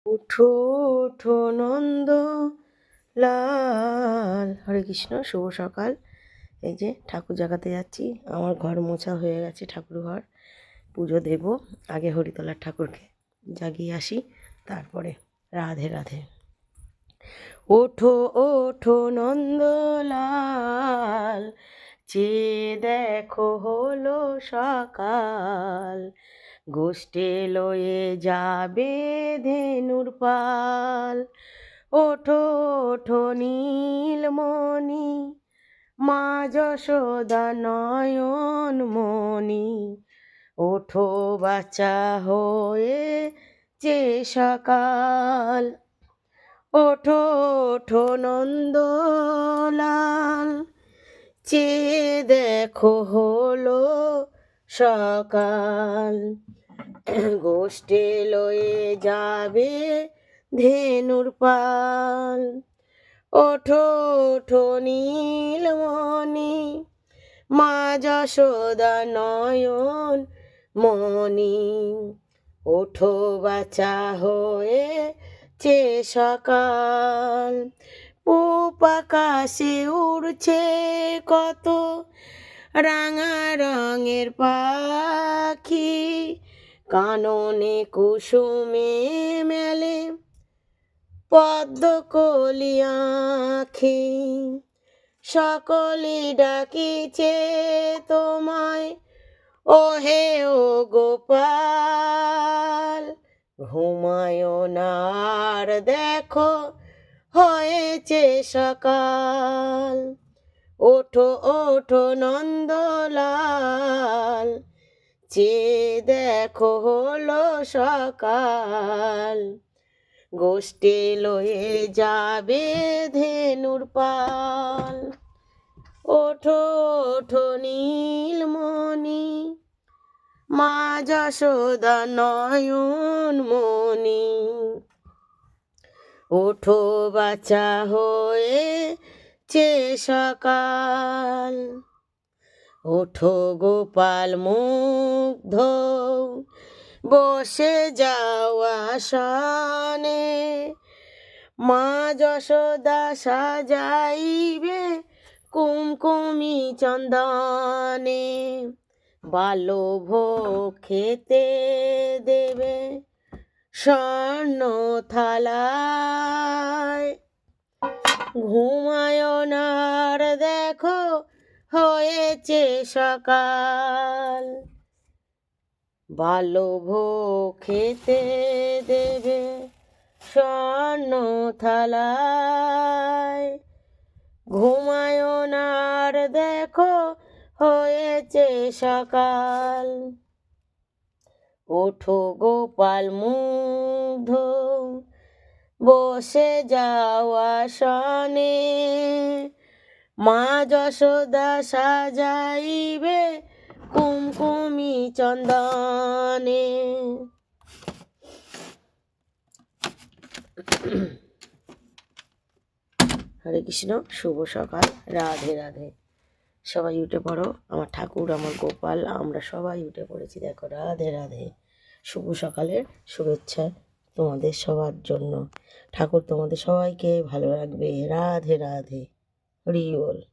ওঠো ওঠো নন্দ লাল। হরে কৃষ্ণ, শুভ সকাল। এই যে ঠাকুর জাগাতে যাচ্ছি। আমার ঘর মোছা হয়ে গেছে, ঠাকুর ঘর। পুজো দেব, আগে হরিতলার ঠাকুরকে জাগিয়ে আসি, তারপরে রাধে রাধে। ওঠো ওঠো নন্দলাল, চেয়ে দেখো হলো সকাল। গোষ্ঠে লয়ে যাবে ধেনুর পাল। ওঠো ওঠো নীলমণি, মা যশোদা নয়ন মণি। ওঠো বাচ্চা হয়ে যে সকাল। ওঠো ওঠো নন্দলাল, চেয়ে দেখো হলো সকাল। গোষ্ঠে লয়ে যাবে ধেনুর পাল। ওঠো ওঠো নীলমণি, মা যশোদা নয়ন মণি। ওঠো বাছা হয়ে চে সকাল। পূব আকাশে উড়ছে কত রাঙা রঙের পাখি। কাননে কুসুমে মেলে পদ্ম কলি আঁখি। সকলে ডাকিছে তোমায় ওহে ও গোপাল। ঘুমায় না আর দেখো হয়েছে সকাল। ওঠো ওঠো নন্দলাল, চেয়ে দেখো হলো সকাল। গোষ্ঠে লয়ে যাবে ধেনুর পাল। ওঠো ওঠো নীলমণি, মা যশোদা নয়ন মণি। ওঠো বাচ্চা হয়ে চে সকাল। ওঠো গোপাল মুগ্ধ বসে যাও আসনে। মা যশোদা সাজাইবে কুমকুমি চন্দনে। বাল্যভোগ খেতে দেবে স্বর্ণ থালায়। ঘুমায় না আর দেখো হয়েছে সকাল। বাল্যভোগ খেতে দেবে স্বর্ণ থালায়। ঘুমায় না আর দেখো হয়েছে সকাল। ওঠো গোপাল মুগ্ধ বসে যাও আসনে। মা যশোদা সাজাইবে কুমকুমি চন্দনে। হরে কৃষ্ণ, শুভ সকাল, রাধে রাধে। সবাই উঠে পড়ো, আমার ঠাকুর, আমার গোপাল, আমরা সবাই উঠে পড়েছি। দেখো, রাধে রাধে। শুভ সকালের শুভেচ্ছা তোমাদের সবার জন্য। ঠাকুর তোমাদের সবাইকে ভালো রাখবে। রাধে রাধে, হরি বল।